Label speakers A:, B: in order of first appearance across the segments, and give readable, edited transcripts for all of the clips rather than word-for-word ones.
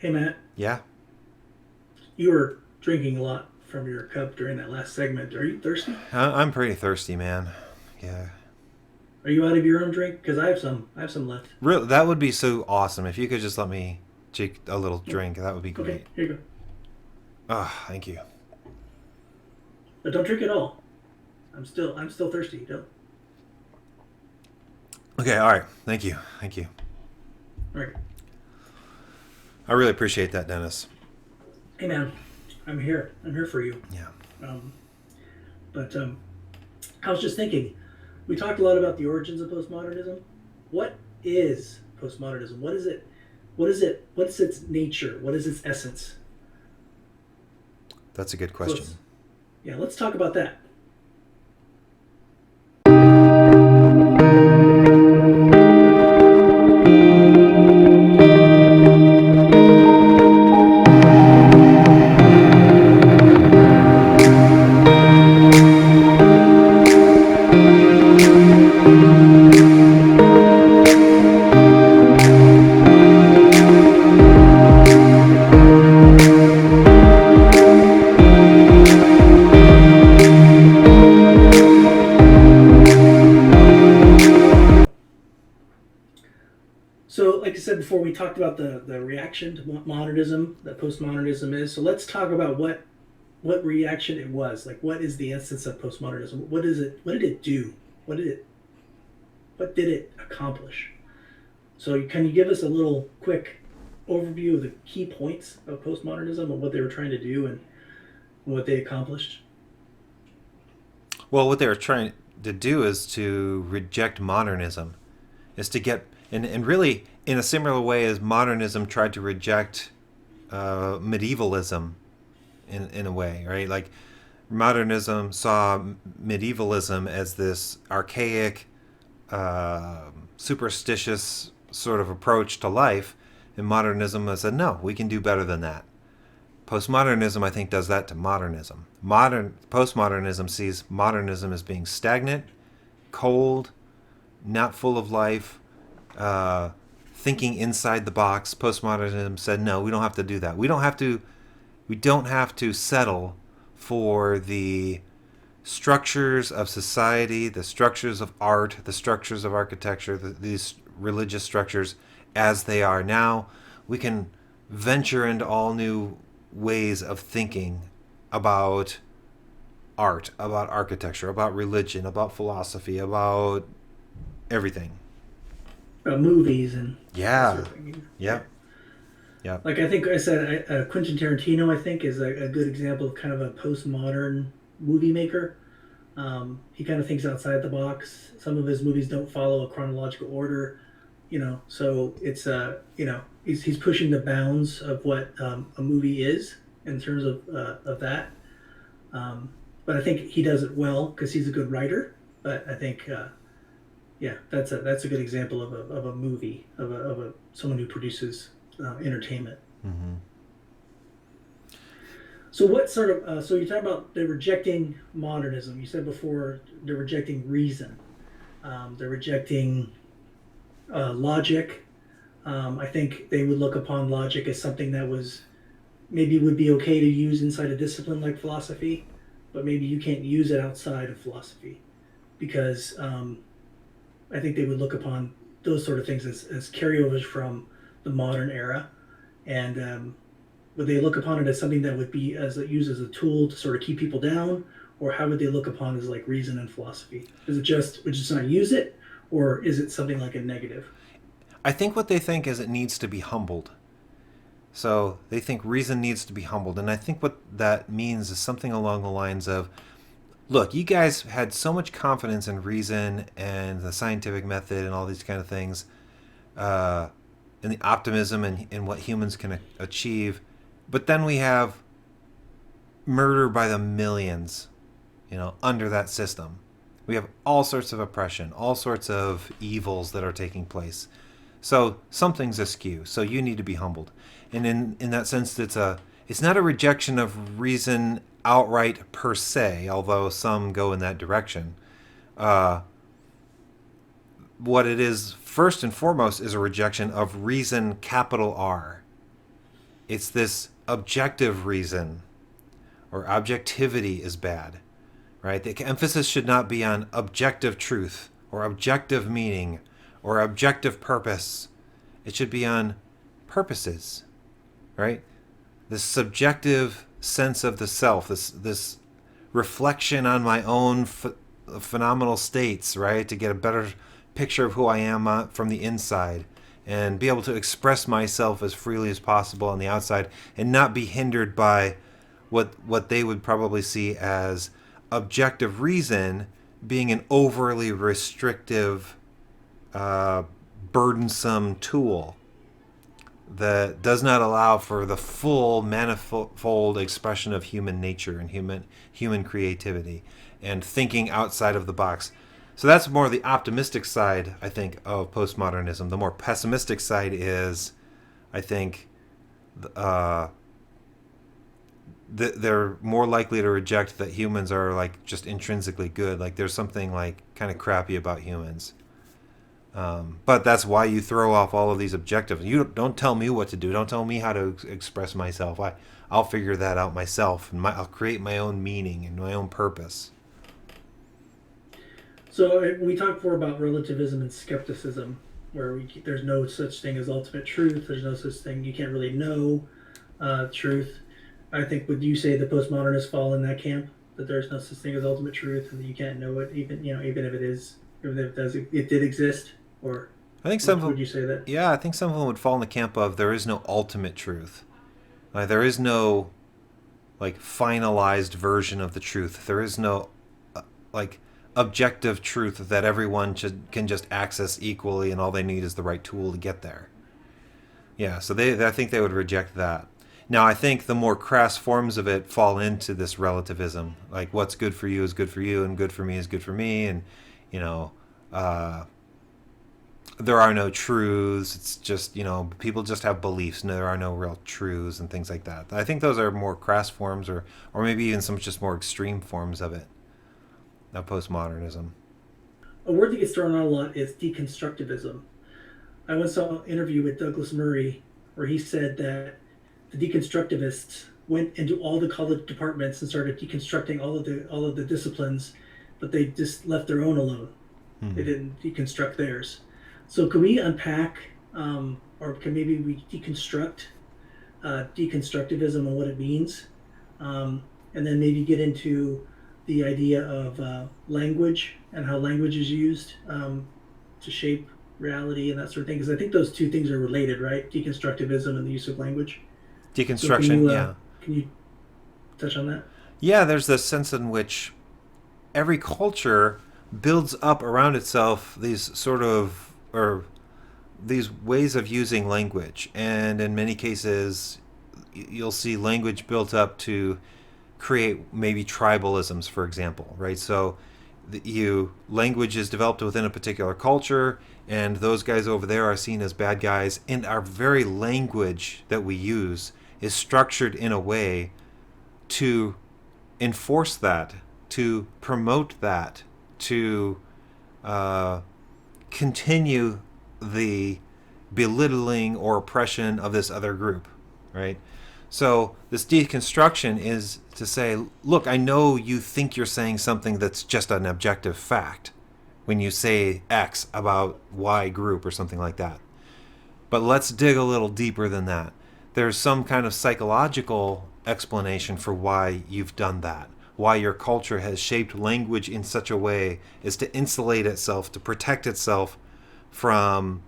A: Hey Matt,
B: Yeah.
A: you were drinking a lot from your cup during that last segment. Are you thirsty?
B: I'm pretty thirsty, man. Yeah.
A: Are you out of your own drink? Because I have some. I have some left.
B: Real, that would be so awesome if you could just let me take a little
A: Oh,
B: drink. That would be
A: okay,
B: great.
A: here you go.
B: Ah, thank you.
A: But don't drink it all. I'm still thirsty. Don't.
B: Okay, all right. Thank you. Thank you.
A: All right.
B: I really appreciate that, Dennis.
A: Hey man, I'm here. I'm here for you.
B: Yeah.
A: Um, but I was just thinking. We talked a lot about the origins of postmodernism. What is postmodernism? What is it? What is it? What's its nature? What is its essence?
B: That's a good
A: So
B: question.
A: let's yeah, let's talk about that. So, like I said before, we talked about the reaction to modernism that postmodernism is. So let's talk about what reaction it was. Like, what is the essence of postmodernism? What is it? What did it do? What did it accomplish? So, can you give us a little quick overview of the key points of postmodernism and what they were trying to do and what they accomplished?
B: Well, what they were trying to do is to reject modernism, is to get, and really in a similar way as modernism tried to reject medievalism in a way, right? Like modernism saw medievalism as this archaic, superstitious sort of approach to life, and modernism said, no, we can do better than that. Postmodernism, I think, does that to modernism. Postmodernism sees modernism as being stagnant, cold, not full of life, uh, thinking inside the box. Postmodernism said, no, we don't have to do that. We don't have to settle for the structures of society, the structures of art, the structures of architecture, these religious structures as they are now. We can venture into all new ways of thinking about art, about architecture, about religion, about philosophy, about everything.
A: Movies and that
B: Yeah.
A: sort of thing. Yeah.
B: Yep. Yep.
A: Like I think I said, Quentin Tarantino, I think, is a good example of kind of a postmodern movie maker. He kind of thinks outside the box. Some of his movies don't follow a chronological order, so it's he's pushing the bounds of what a movie is in terms of that. But I think he does it well because he's a good writer. But I think yeah, that's a good example of a movie of a someone who produces entertainment.
B: Mm-hmm.
A: So what sort of so you talk about they're rejecting modernism. You said before they're rejecting reason. They're rejecting logic. I think they would look upon logic as something that was maybe would be okay to use inside a discipline like philosophy, but maybe you can't use it outside of philosophy because I think they would look upon those sort of things as carryovers from the modern era, and would they look upon it as something that would be as used as a tool to sort of keep people down, or how would they look upon it as like reason and philosophy? Is it just would just not use it, or is it something like a negative?
B: I think what they think is it needs to be humbled. So they think reason needs to be humbled. And I think what that means is something along the lines of, look, you guys had so much confidence in reason and the scientific method and all these kind of things, uh, and the optimism in what humans can achieve. But then we have murder by the millions, under that system. We have all sorts of oppression, all sorts of evils that are taking place. So something's askew. So you need to be humbled. And in that sense, it's not a rejection of reason outright per se, although some go in that direction. Uh, what it is first and foremost is a rejection of reason, capital R. It's this objective reason, or objectivity is bad, right? The emphasis should not be on objective truth or objective meaning or objective purpose. It should be on purposes, right? This subjective sense of the self, this reflection on my own phenomenal states, right? To get a better picture of who I am from the inside and be able to express myself as freely as possible on the outside and not be hindered by what they would probably see as objective reason being an overly restrictive, burdensome tool that does not allow for the full manifold expression of human nature and human creativity and thinking outside of the box. So that's more the optimistic side, I think, of postmodernism. The more pessimistic side is, I think, they're more likely to reject that humans are like just intrinsically good. Like there's something like kind of crappy about humans. But that's why you throw off all of these objectives. You don't tell me what to do. Don't tell me how to express myself. I'll figure that out myself, and I'll create my own meaning and my own purpose.
A: So we talked before about relativism and skepticism, where there's no such thing as ultimate truth. There's no such thing. You can't really know truth. I think, would you say the postmodernists fall in that camp, that there's no such thing as ultimate truth and that you can't know it, even if it did exist? Or
B: I think some
A: would you say that?
B: Yeah, I think some of them would fall in the camp of there is no ultimate truth. Like there is no like finalized version of the truth. There is no like objective truth that everyone can just access equally, and all they need is the right tool to get there. Yeah, so I think they would reject that. Now, I think the more crass forms of it fall into this relativism, like what's good for you is good for you, and good for me is good for me, and there are no truths. It's just, people just have beliefs, and there are no real truths and things like that. I think those are more crass forms, or maybe even some just more extreme forms of it, of postmodernism.
A: A word that gets thrown out a lot is deconstructivism. I once saw an interview with Douglas Murray where he said that the deconstructivists went into all the college departments and started deconstructing all of the disciplines, but they just left their own alone. They didn't deconstruct theirs. So can we unpack, or can maybe we deconstruct deconstructivism and what it means, and then maybe get into the idea of language and how language is used to shape reality and that sort of thing? Because I think those two things are related, right? Deconstructivism and the use of language.
B: Deconstruction,
A: So
B: yeah.
A: Can you touch on that?
B: Yeah, there's this sense in which every culture builds up around itself these sort of, or these ways of using language. And in many cases, you'll see language built up to create maybe tribalisms, for example, right? So language is developed within a particular culture, and those guys over there are seen as bad guys, and our very language that we use is structured in a way to enforce that, to promote that, to continue the belittling or oppression of this other group, right? So this deconstruction is to say, look, I know you think you're saying something that's just an objective fact when you say X about Y group or something like that. But let's dig a little deeper than that. There's some kind of psychological explanation for why you've done that, why your culture has shaped language in such a way as to insulate itself, to protect itself from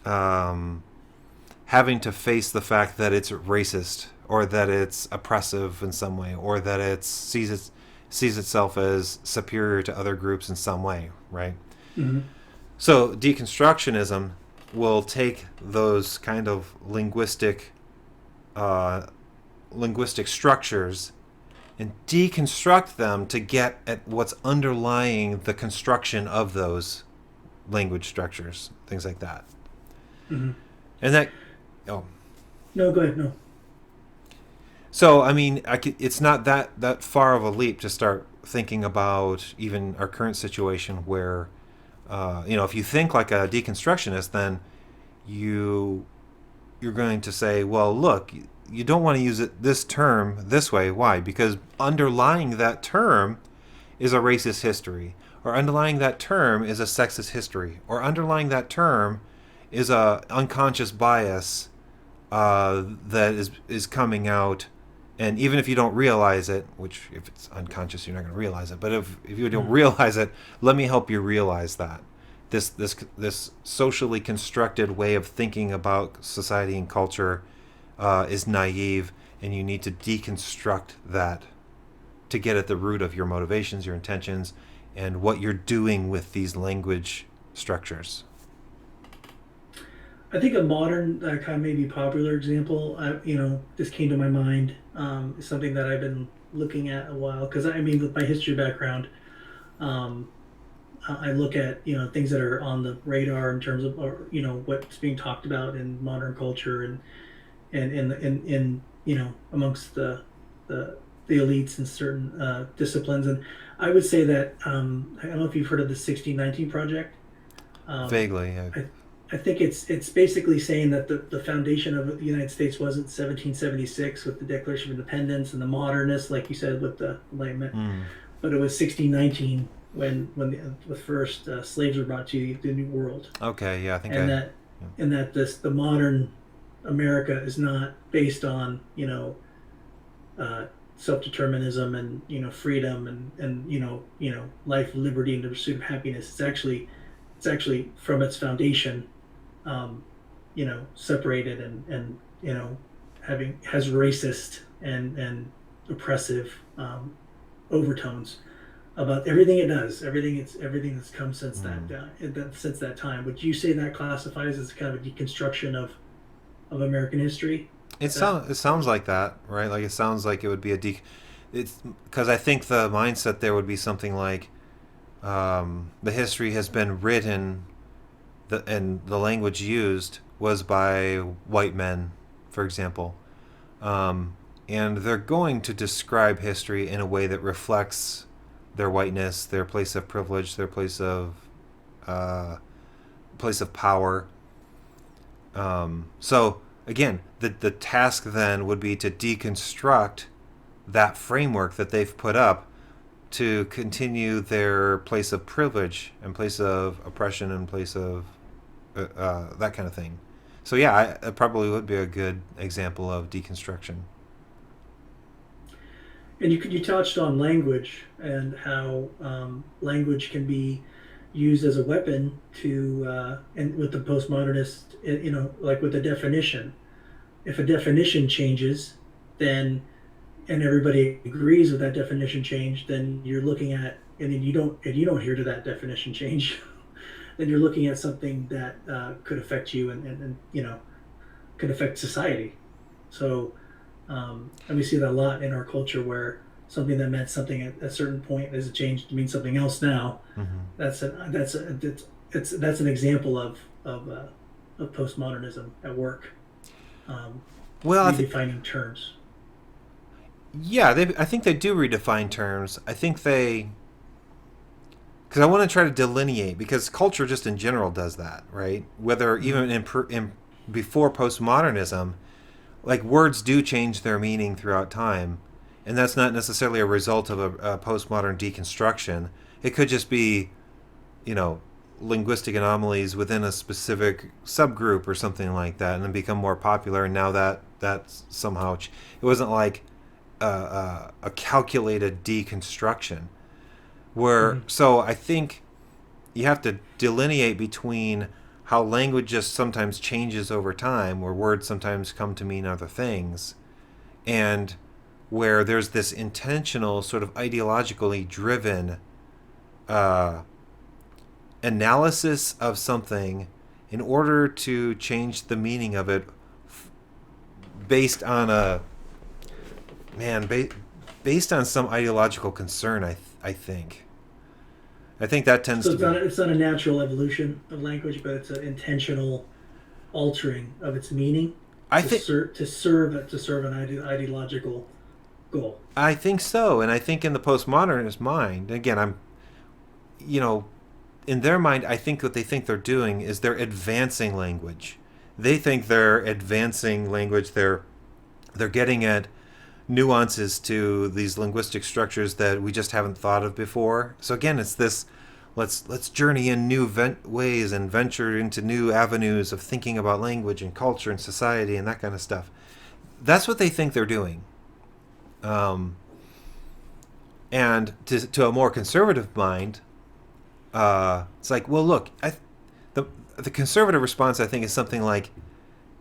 B: having to face the fact that it's racist or that it's oppressive in some way, or that it sees itself as superior to other groups in some way, right?
A: Mm-hmm.
B: So deconstructionism will take those kind of linguistic structures and deconstruct them to get at what's underlying the construction of those language structures, things like that.
A: Mm-hmm.
B: And that,
A: No, go ahead. No.
B: So, I mean, it's not that far of a leap to start thinking about even our current situation where, if you think like a deconstructionist, then you're going to say, well, look, you don't want to use this term this way. Why? Because underlying that term is a racist history, or underlying that term is a sexist history, or underlying that term is a unconscious bias that is coming out. And even if you don't realize it, which if it's unconscious, you're not going to realize it. But if you don't realize it, let me help you realize that this socially constructed way of thinking about society and culture is naive, and you need to deconstruct that to get at the root of your motivations, your intentions, and what you're doing with these language structures.
A: I think a modern kind of maybe popular example, this came to my mind, is something that I've been looking at a while. Because I mean, with my history background, I look at things that are on the radar in terms of, or what's being talked about in modern culture, and in amongst the elites in certain disciplines. And I would say that I don't know if you've heard of the 1619 Project.
B: Vaguely.
A: I think it's basically saying that the foundation of the United States wasn't 1776 with the Declaration of Independence and the Modernists, like you said, with the Enlightenment, but it was 1619 when the first slaves were brought to the New World.
B: Okay, yeah, I think
A: that the modern America is not based on self-determinism and freedom and life, liberty, and the pursuit of happiness. It's actually from its foundation, separated and has racist and oppressive overtones about everything it does, everything that's come since that time. Would you say that classifies as kind of a deconstruction of American history?
B: it sounds like that, right? Like it sounds like it would be it's because I think the mindset there would be something like the history has been written, and the language used was by white men, for example, and they're going to describe history in a way that reflects their whiteness, their place of privilege, their place of power. So again, the task then would be to deconstruct that framework that they've put up to continue their place of privilege and place of oppression and place of that kind of thing. So yeah, it probably would be a good example of deconstruction.
A: And you touched on language and how language can be used as a weapon to, and with the postmodernist, like with the definition. If a definition changes, then and everybody agrees with that definition change, then you're looking at, and then you don't adhere to that definition change, then you're looking at something that could affect you and could affect society. So, and we see that a lot in our culture where something that meant something at a certain point is changed to mean something else now.
B: Mm-hmm.
A: That's an example of postmodernism at work. Redefining terms.
B: Yeah, I think they do redefine terms. I think because I want to try to delineate, because culture just in general does that, right? Whether even in before postmodernism, like words do change their meaning throughout time, and that's not necessarily a result of a postmodern deconstruction. It could just be, linguistic anomalies within a specific subgroup or something like that, and then become more popular. And now that's somehow it wasn't like a calculated deconstruction. So I think you have to delineate between how language just sometimes changes over time, where words sometimes come to mean other things, and where there's this intentional sort of ideologically driven analysis of something in order to change the meaning of it based on based on some ideological concern. I think that tends to be.
A: It's not a natural evolution of language, but it's an intentional altering of its meaning to serve an ideological goal.
B: I think so, and I think in the postmodernist mind, again, in their mind, I think what they think they're doing is they're advancing language. They think they're advancing language. They're They're getting at nuances to these linguistic structures that we just haven't thought of before. So again, it's this let's journey in new ways and venture into new avenues of thinking about language and culture and society and that kind of stuff. That's what they think they're doing. Um, and to a more conservative mind, it's like, well, look, the the conservative response, I think, is something like,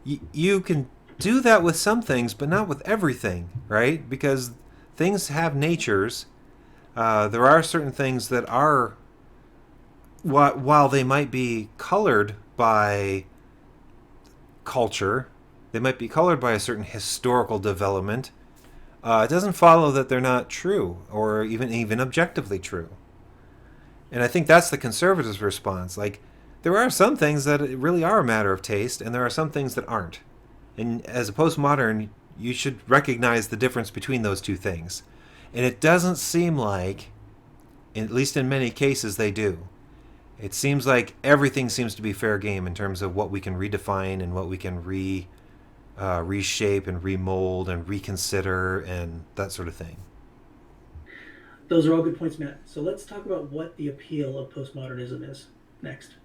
B: you can do that with some things, but not with everything, right? Because things have natures. There are certain things that are, while they might be colored by culture, they might be colored by a certain historical development. It doesn't follow that they're not true, or even objectively true. And I think that's the conservatives' response. Like, there are some things that really are a matter of taste, and there are some things that aren't. And as a postmodern, you should recognize the difference between those two things. And it doesn't seem like, at least in many cases, they do. It seems like everything seems to be fair game in terms of what we can redefine and what we can reshape and remold and reconsider and that sort of thing.
A: Those are all good points, Matt. So let's talk about what the appeal of postmodernism is next.